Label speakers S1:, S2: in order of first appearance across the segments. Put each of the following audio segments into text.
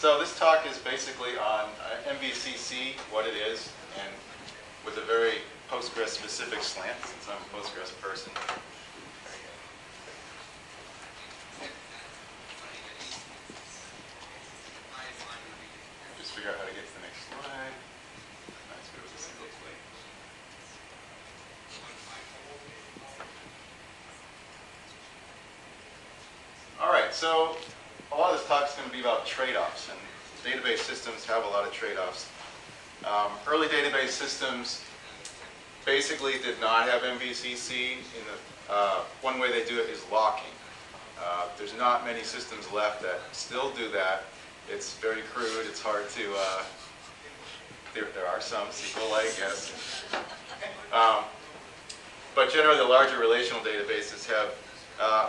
S1: So this talk is basically on Mvcc, what it is, and with a very Postgres-specific slant, since I'm a Postgres person. Just figure out how to get to the next slide. That's good with a single click. All right, so a lot of this talk is going to be about trade-offs, and database systems have a lot of trade-offs. Early database systems basically did not have Mvcc. One way they do it is locking. There's not many systems left that still do that. It's very crude. It's hard to. There are some SQLite, yes. But generally, the larger relational databases have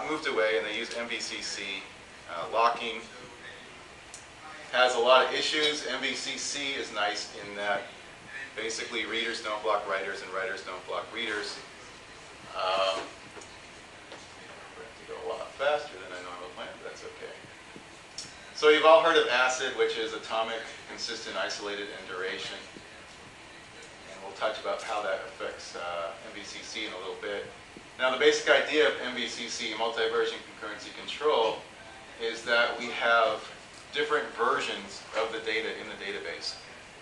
S1: moved away, and they use Mvcc. Locking has a lot of issues. Mvcc is nice in that basically readers don't block writers and writers don't block readers. I have to go a lot faster than I normally plan, but that's okay. So you've all heard of ACID, which is atomic, consistent, isolated, and duration. And we'll touch about how that affects Mvcc in a little bit. Now the basic idea of Mvcc, multi-version concurrency control, is that we have different versions of the data in the database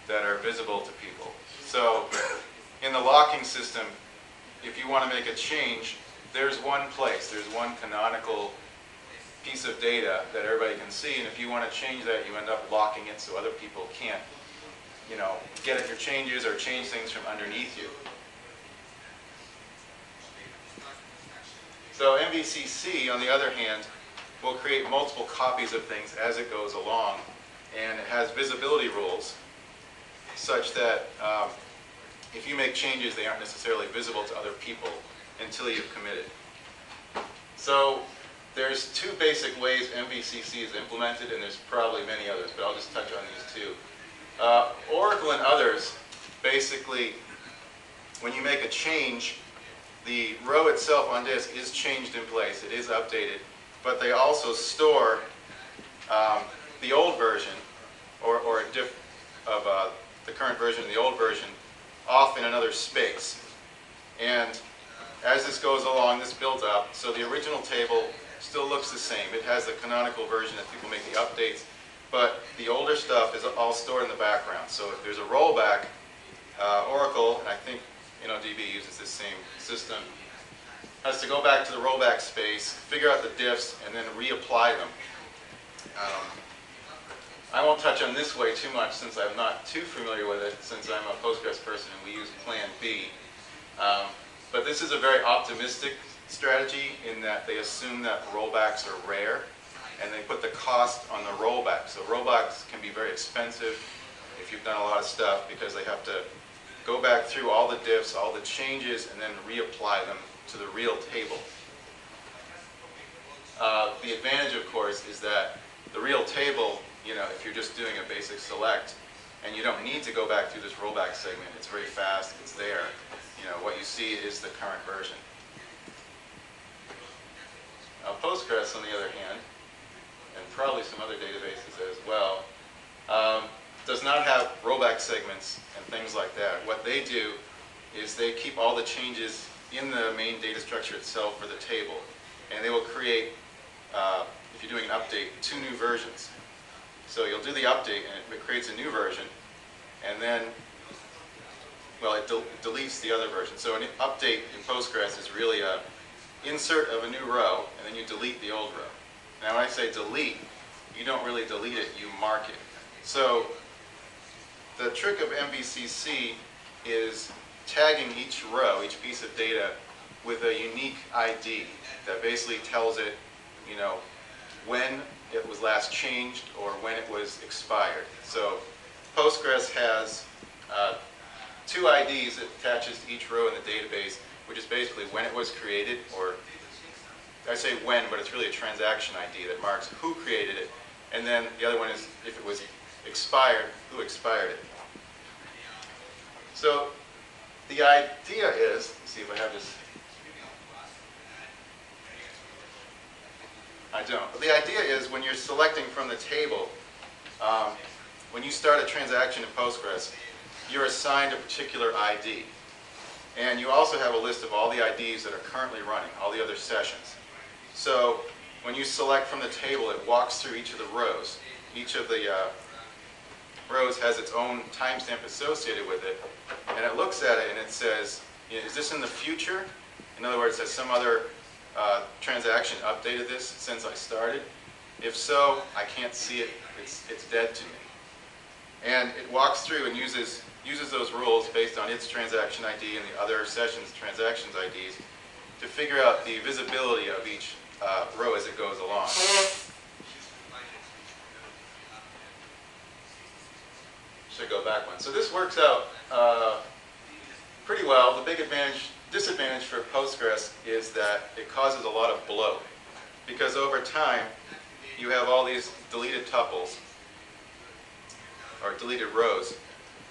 S1: that are visible to people. So in the locking system, if you want to make a change, there's one place, there's one canonical piece of data that everybody can see, and if you want to change that, you end up locking it so other people can't, get at your changes or change things from underneath you. So Mvcc, on the other hand, will create multiple copies of things as it goes along, and it has visibility rules such that if you make changes, they aren't necessarily visible to other people until you've committed. So there's two basic ways Mvcc is implemented, and there's probably many others, but I'll just touch on these two. Oracle and others, basically, when you make a change, the row itself on disk is changed in place, it is updated, but they also store the old version or a diff of the current version of the old version off in another space. And as this goes along, this builds up. So the original table still looks the same. It has the canonical version that people make the updates, but the older stuff is all stored in the background. So if there's a rollback, Oracle, and I think DB uses this same system, has to go back to the rollback space, figure out the diffs, and then reapply them. I won't touch on this way too much since I'm not too familiar with it, since I'm a Postgres person and we use Plan B. But this is a very optimistic strategy in that they assume that rollbacks are rare, and they put the cost on the rollback. So rollbacks can be very expensive if you've done a lot of stuff, because they have to go back through all the diffs, all the changes, and then reapply them to the real table. The advantage, of course, is that the real table, if you're just doing a basic select, and you don't need to go back through this rollback segment, it's very fast, it's there. What you see is the current version. Postgres, on the other hand, and probably some other databases as well, does not have rollback segments and things like that. What they do is they keep all the changes in the main data structure itself for the table, and they will create, if you're doing an update, 2 new versions. So you'll do the update, and it creates a new version, and then, well, it deletes the other version. So an update in Postgres is really an insert of a new row, and then you delete the old row. Now when I say delete, you don't really delete it, you mark it. So the trick of Mvcc is tagging each row, each piece of data, with a unique ID that basically tells it, when it was last changed or when it was expired. So Postgres has 2 IDs it attaches to each row in the database, which is basically when it was created, or I say when, but it's really a transaction ID that marks who created it, and then the other one is if it was expired, who expired it. So the idea is, let's see if I have this. I don't. But the idea is when you're selecting from the table, when you start a transaction in Postgres, you're assigned a particular ID. And you also have a list of all the IDs that are currently running, all the other sessions. So when you select from the table, it walks through each of the rows. Each of the rows has its own timestamp associated with it. And it looks at it and it says, is this in the future? In other words, has some other transaction updated this since I started? If so, I can't see it. It's dead to me. And it walks through and uses those rules based on its transaction ID and the other sessions' transactions IDs to figure out the visibility of each row as it goes along. Should go back one. So this works out pretty well. The big disadvantage for Postgres is that it causes a lot of bloat, because over time you have all these deleted tuples or deleted rows,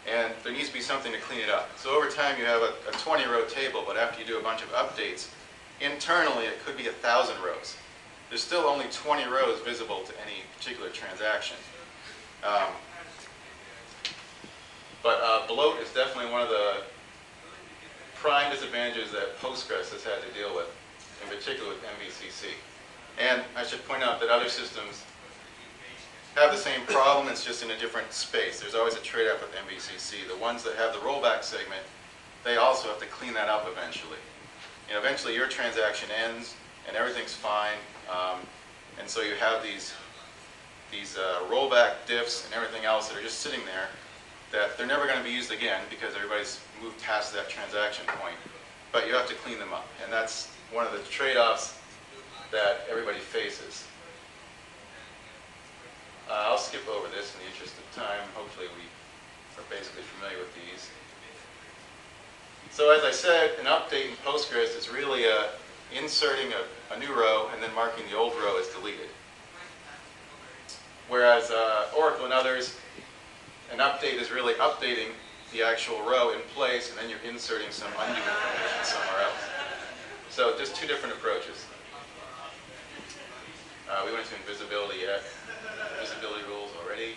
S1: and there needs to be something to clean it up. So over time you have a 20-row table, but after you do a bunch of updates, internally it could be 1,000 rows. There's still only 20 rows visible to any particular transaction. But bloat is definitely one of the prime disadvantages that Postgres has had to deal with, in particular with Mvcc. And I should point out that other systems have the same problem, it's just in a different space. There's always a trade-off with Mvcc. The ones that have the rollback segment, they also have to clean that up eventually. You know, eventually your transaction ends and everything's fine, and so you have these rollback diffs and everything else that are just sitting there that they're never going to be used again because everybody's moved past that transaction point. But you have to clean them up, and that's one of the trade-offs that everybody faces. I'll skip over this in the interest of time. Hopefully we are basically familiar with these. So as I said, an update in Postgres is really inserting a new row and then marking the old row as deleted. Whereas Oracle and others, an update is really updating the actual row in place, and then you're inserting some undo information somewhere else. So just two different approaches. We went to invisibility yet. Visibility rules already.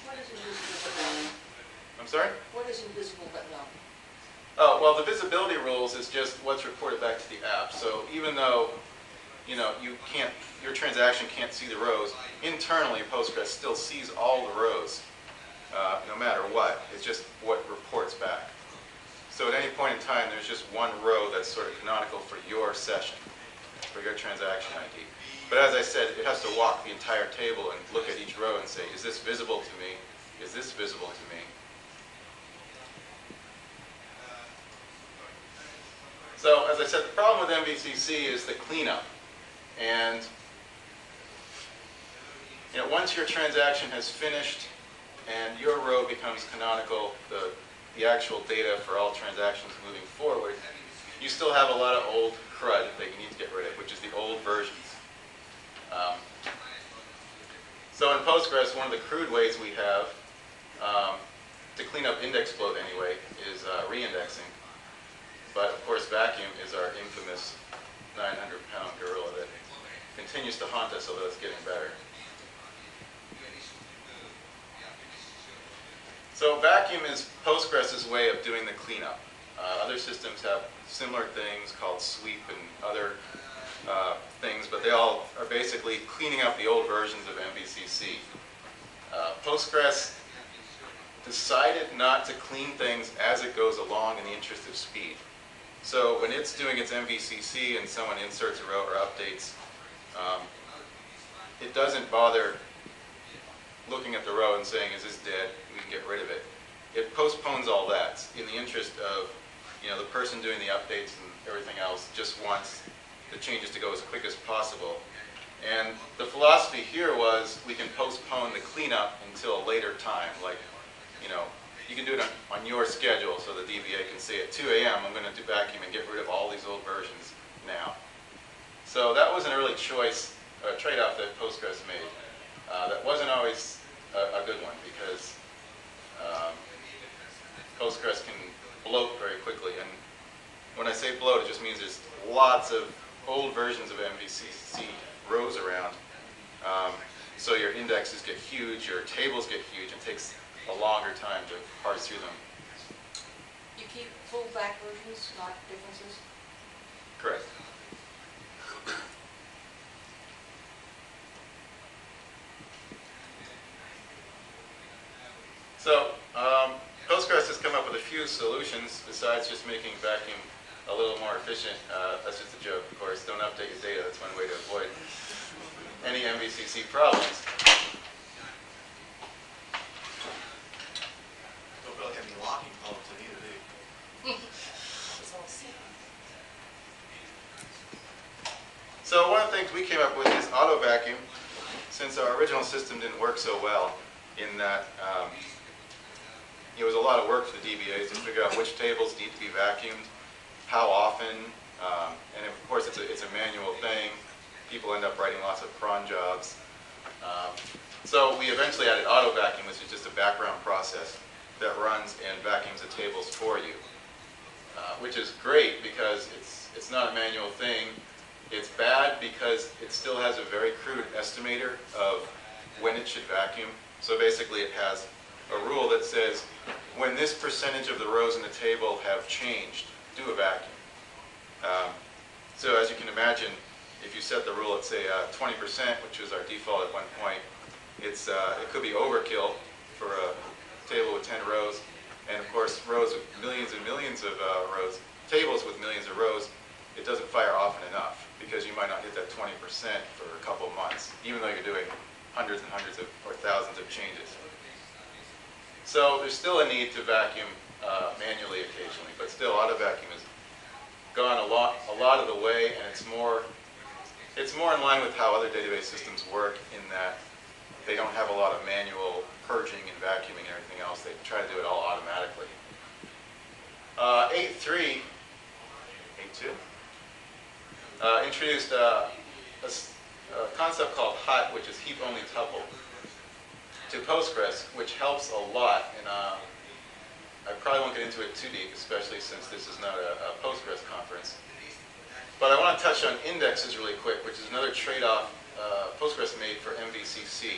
S2: What is invisible but known?
S1: I'm sorry?
S2: What is invisible but known?
S1: Oh, well, the visibility rules is just what's reported back to the app. So even though, you know, your transaction can't see the rows, internally Postgres still sees all the rows, no matter what. It's just what reports back. So at any point in time, there's just one row that's sort of canonical for your session, for your transaction ID. But as I said, it has to walk the entire table and look at each row and say, is this visible to me? Is this visible to me? So as I said, the problem with Mvcc is the cleanup. And you know, once your transaction has finished and your row becomes canonical, the actual data for all transactions moving forward, you still have a lot of old crud that you need to get rid of, which is the old versions. So in Postgres, one of the crude ways we have to clean up index bloat anyway is reindexing. But of course, vacuum is our infamous 900-pound gorilla that continues to haunt us, although it's getting better. So vacuum is Postgres' way of doing the cleanup. Other systems have similar things called sweep and other things, but they all are basically cleaning up the old versions of Mvcc. Postgres decided not to clean things as it goes along in the interest of speed. So when it's doing its Mvcc and someone inserts a row or updates, it doesn't bother looking at the row and saying, is this dead? We can get rid of it. It postpones all that in the interest of, you know, the person doing the updates and everything else just wants the changes to go as quick as possible. And the philosophy here was we can postpone the cleanup until a later time. Like, you know, you can do it on your schedule so the DBA can say at 2 a.m. I'm going to do vacuum and get rid of all these old versions now. So that was an early choice, a trade-off that Postgres made. That wasn't always a good one because Postgres can bloat very quickly. And when I say bloat, it just means there's lots of old versions of Mvcc rows around. So your indexes get huge, your tables get huge, and it takes a longer time to parse through them.
S2: You keep full back versions, not differences?
S1: Correct. So, Postgres has come up with a few solutions besides just making vacuum a little more efficient. That's just a joke, of course. Don't update your data. That's one way to avoid any Mvcc problems.
S3: Don't feel like any locking problems in either, do you?
S2: It's all set.
S1: So one of the things we came up with is auto vacuum, since our original system didn't work so well in that it was a lot of work for the DBAs to figure out which tables need to be vacuumed, how often, and of course it's a manual thing. People end up writing lots of cron jobs. So we eventually added auto vacuum, which is just a background process that runs and vacuums the tables for you, which is great because it's not a manual thing. It's bad because it still has a very crude estimator of when it should vacuum. So basically it has a rule that says when this percentage of the rows in the table have changed, do a vacuum. So as you can imagine, if you set the rule at say 20%, which was our default at one point, it could be overkill for a table with 10 rows, and of course rows with millions and millions of rows, tables with millions of rows, it doesn't fire often enough because you might not hit that 20% for a couple of months, even though you're doing hundreds and hundreds of, or thousands of changes. So there's still a need to vacuum manually occasionally, but still auto vacuum has gone a lot of the way, and it's more in line with how other database systems work in that they don't have a lot of manual purging and vacuuming and everything else. They try to do it all automatically. 8.3, 8.2, introduced a concept called HUT, which is heap-only tuple, to Postgres, which helps a lot. And I probably won't get into it too deep, especially since this is not a Postgres conference. But I want to touch on indexes really quick, which is another trade-off Postgres made for Mvcc.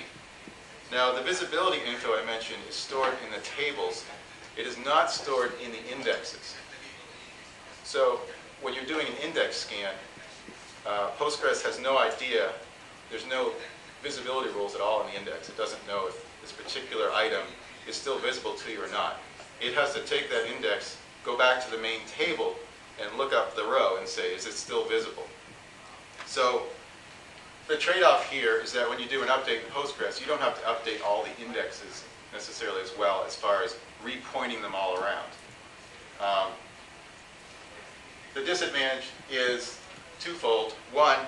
S1: Now, the visibility info I mentioned is stored in the tables. It is not stored in the indexes. So when you're doing an index scan, Postgres has no idea, there's no visibility rules at all in the index. It doesn't know if this particular item is still visible to you or not. It has to take that index, go back to the main table, and look up the row and say, is it still visible? So the trade-off here is that when you do an update in Postgres, you don't have to update all the indexes necessarily as well as far as repointing them all around. The disadvantage is twofold. One,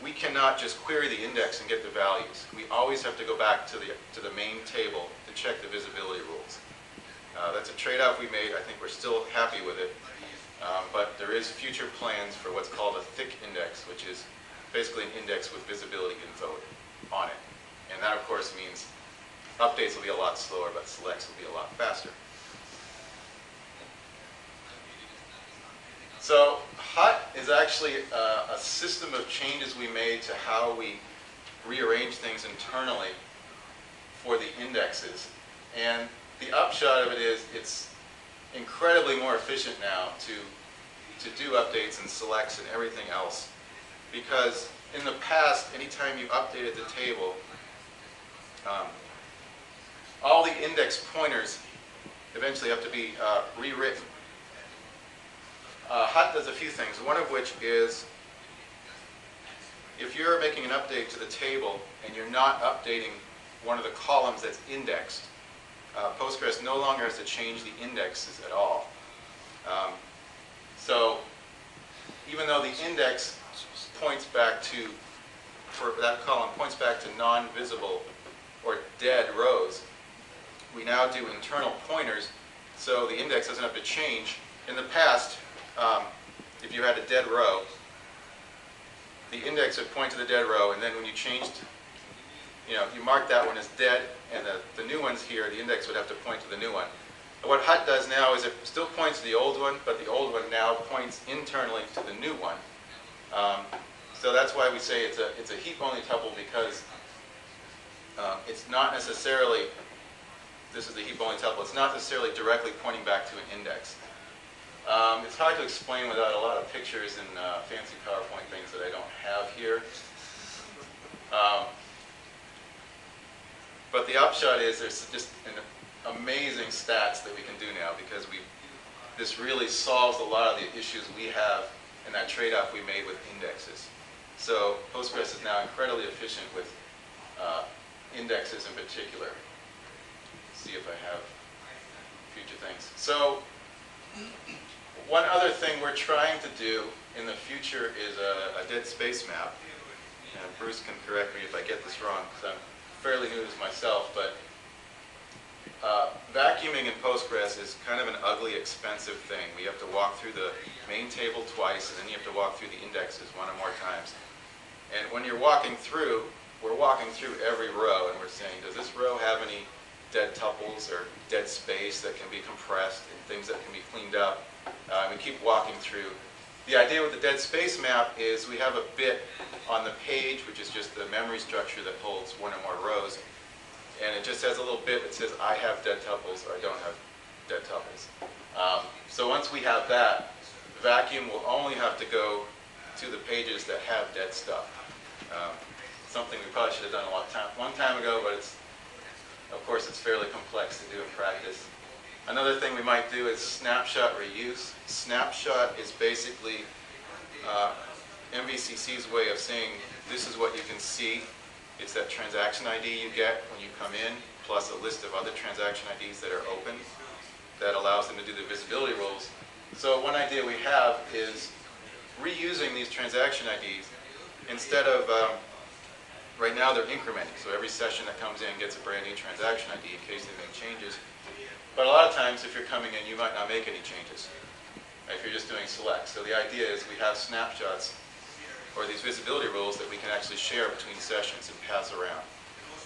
S1: we cannot just query the index and get the values. We always have to go back to the main table to check the visibility rules. That's a trade-off we made. I think we're still happy with it. But there is future plans for what's called a thick index, which is basically an index with visibility info on it. And that, of course, means updates will be a lot slower, but selects will be a lot faster. So HUT is actually a system of changes we made to how we rearrange things internally for the indexes. And the upshot of it is it's incredibly more efficient now to do updates and selects and everything else. Because in the past, anytime you updated the table, all the index pointers eventually have to be rewritten. HUT does a few things, one of which is if you're making an update to the table and you're not updating one of the columns that's indexed, Postgres no longer has to change the indexes at all. So even though the index points back to, for that column, points back to non-visible or dead rows, we now do internal pointers so the index doesn't have to change. In the past, if you had a dead row, the index would point to the dead row, and then when you changed, you marked that one as dead, and the new one's here, the index would have to point to the new one. And what HUT does now is it still points to the old one, but the old one now points internally to the new one. So that's why we say it's a heap-only tuple, because not necessarily, this is the heap bowling tuple, it's not necessarily directly pointing back to an index. It's hard to explain without a lot of pictures and fancy PowerPoint things that I don't have here. But the upshot is there's just an amazing stats that we can do now, because this really solves a lot of the issues we have in that trade-off we made with indexes. So Postgres is now incredibly efficient with indexes in particular. Let's see if I have future things. So one other thing we're trying to do in the future is a dead space map. And Bruce can correct me if I get this wrong, because I'm fairly new to this myself, but vacuuming in Postgres is kind of an ugly, expensive thing. We have to walk through the main table twice, and then you have to walk through the indexes one or more times. And when you're walking through, we're walking through every row, and we're saying, does this row have any dead tuples or dead space that can be compressed and things that can be cleaned up? We keep walking through. The idea with the dead space map is we have a bit on the page, which is just the memory structure that holds one or more rows. And it just has a little bit that says, I have dead tuples, or I don't have dead tuples. So once we have that, the vacuum will only have to go to the pages that have dead stuff. Something we probably should have done a long time ago, but of course it's fairly complex to do in practice. Another thing we might do is snapshot reuse. Snapshot is basically Mvcc's way of saying, this is what you can see. It's that transaction ID you get when you come in, plus a list of other transaction IDs that are open that allows them to do the visibility rules. So one idea we have is reusing these transaction IDs instead of, right now they're incrementing. So every session that comes in gets a brand new transaction ID in case they make changes. But a lot of times if you're coming in, you might not make any changes if you're just doing select. So the idea is we have snapshots or these visibility rules that we can actually share between sessions and pass around.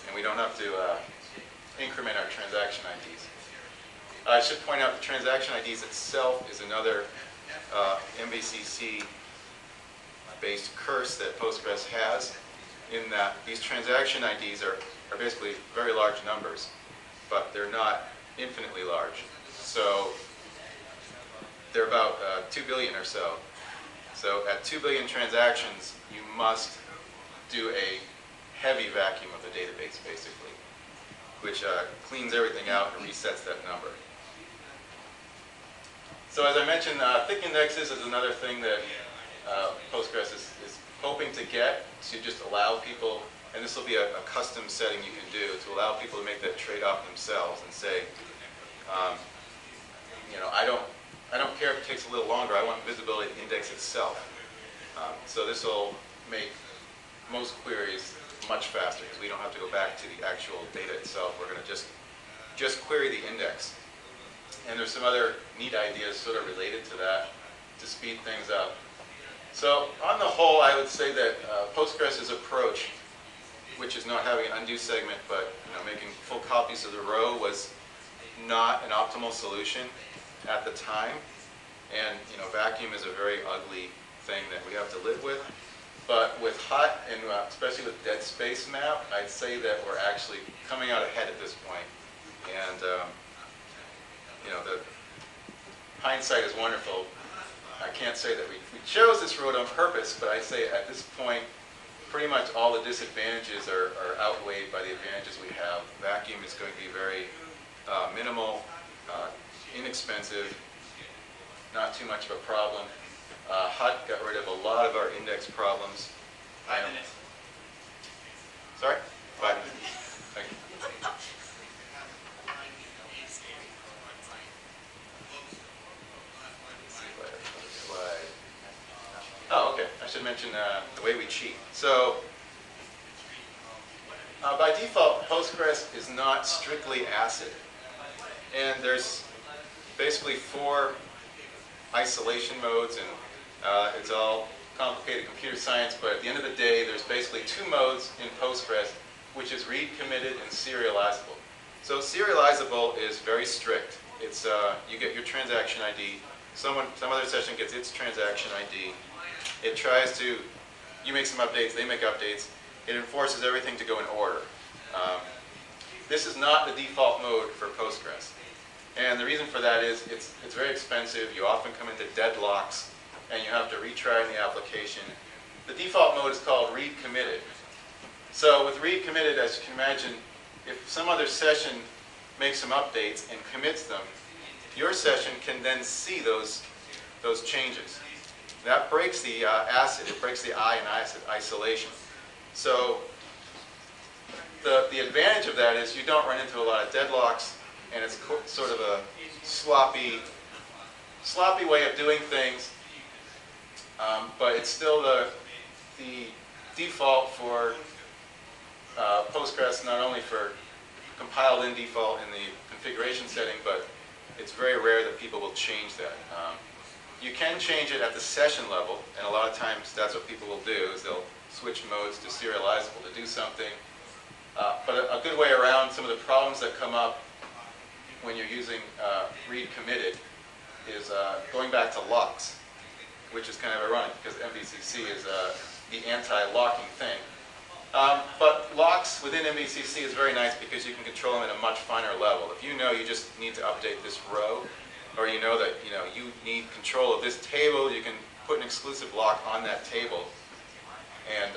S1: And we don't have to increment our transaction IDs. I should point out the transaction IDs itself is another Mvcc-based curse that Postgres has, in that these transaction IDs are basically very large numbers, but they're not infinitely large. So they're about 2 billion or so. So at 2 billion transactions, you must do a heavy vacuum of the database, basically, which cleans everything out and resets that number. So as I mentioned, thick indexes is another thing that Postgres is hoping to get, to just allow people, and this will be a custom setting you can do, to allow people to make that trade-off themselves and say, you know, I don't care if it takes a little longer, I want visibility of the index itself. So this will make most queries much faster, because we don't have to go back to the actual data itself. We're going to just query the index. And there's some other neat ideas sort of related to that to speed things up. So on the whole, I would say that Postgres' approach, which is not having an undo segment, but making full copies of the row, was not an optimal solution at the time. And vacuum is a very ugly thing that we have to live with. But with hot, and especially with dead space map, I'd say that we're actually coming out ahead at this point. And the hindsight is wonderful. I can't say that we chose this road on purpose, but I say at this point, pretty much all the disadvantages are outweighed by the advantages we have. Vacuum is going to be very minimal, inexpensive, not too much of a problem. Hut got rid of a lot of our index problems.
S3: 5 minutes.
S1: Sorry? 5 minutes. Thank you. Oh, okay. I should mention the way we cheat. So, by default, Postgres is not strictly ACID. And there's basically 4 isolation modes, and it's all complicated computer science, but at the end of the day, there's basically 2 modes in Postgres, which is read, committed, and serializable. So serializable is very strict. It's you get your transaction ID, some other session gets its transaction ID. It tries to, you make some updates, they make updates. It enforces everything to go in order. This is not the default mode for Postgres. And the reason for that is it's very expensive. You often come into deadlocks, and you have to retry in the application. The default mode is called read committed. So with read committed, as you can imagine, if some other session makes some updates and commits them, your session can then see those changes. That breaks the ACID, it breaks the I in ACID isolation. So the advantage of that is you don't run into a lot of deadlocks, and it's sort of a sloppy way of doing things, but it's still the default for Postgres, not only for compiled in default in the configuration setting, but it's very rare that people will change that. You can change it at the session level, and a lot of times that's what people will do, is they'll switch modes to serializable to do something. But a good way around some of the problems that come up when you're using read committed is going back to locks, which is kind of ironic because Mvcc is the anti-locking thing. But locks within Mvcc is very nice because you can control them at a much finer level. If you know you just need to update this row, or you know that you need control of this table, you can put an exclusive lock on that table and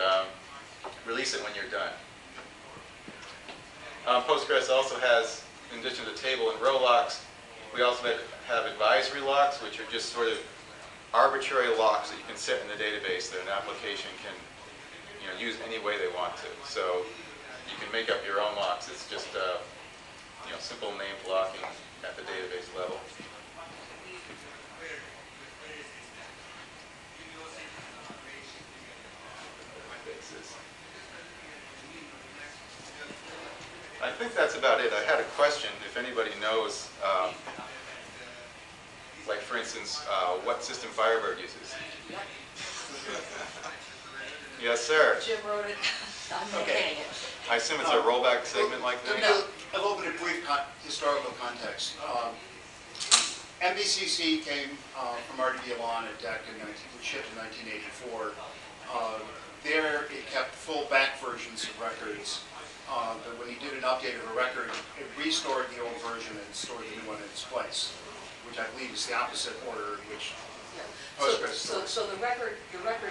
S1: release it when you're done. Postgres also has, in addition to table and row locks, we also have advisory locks, which are just sort of arbitrary locks that you can set in the database that an application can use any way they want to. So you can make up your own locks. It's just simple name blocking at the database level. I think that's about it. I had a question, if anybody knows, like for instance, what system Firebird uses. Yes, sir.
S2: Jim wrote it. I'm maintaining it.
S1: I assume it's a rollback segment like that?
S2: No.
S3: A little bit of brief historical context. Mvcc came from RDBLon at DEC, which shipped in 1984. There it kept full back versions of records, but when you did an update of a record, it restored the old version and stored the new one in its place, which I believe is the opposite order in which Postgres stores.
S2: So the record,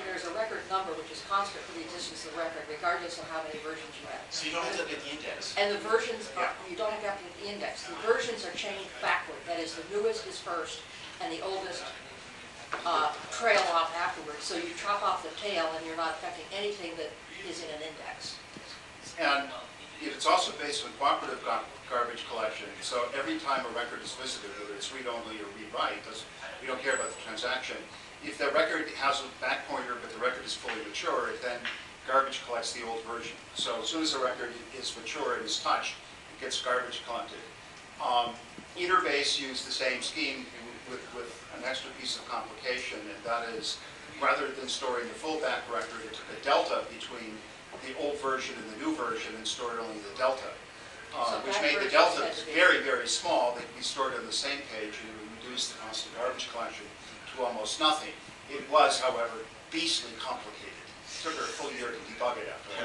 S2: there's a record number which is constant for the existence of the record, regardless of how many versions you have.
S3: So you don't have to update the index.
S2: And the versions, you don't have to update the index. The versions are changed backward. That is, the newest is first, and the oldest trail off afterwards. So you chop off the tail, and you're not affecting anything that is in an index.
S3: And it's also based on cooperative garbage collection. So every time a record is visited, whether it's read-only or read-write, we don't care about the transaction. If the record has a back pointer, but the record is fully mature, it then garbage collects the old version. So as soon as a record is mature and is touched, it gets garbage collected. Interbase used the same scheme with an extra piece of complication, and that is, rather than storing the full back record, it took a delta between the old version and the new version and stored only the delta, which made the delta very, very small. They could be stored on the same page and reduced the cost of garbage collection to almost nothing. It was, however, beastly complicated. It took her a full year to debug it after that.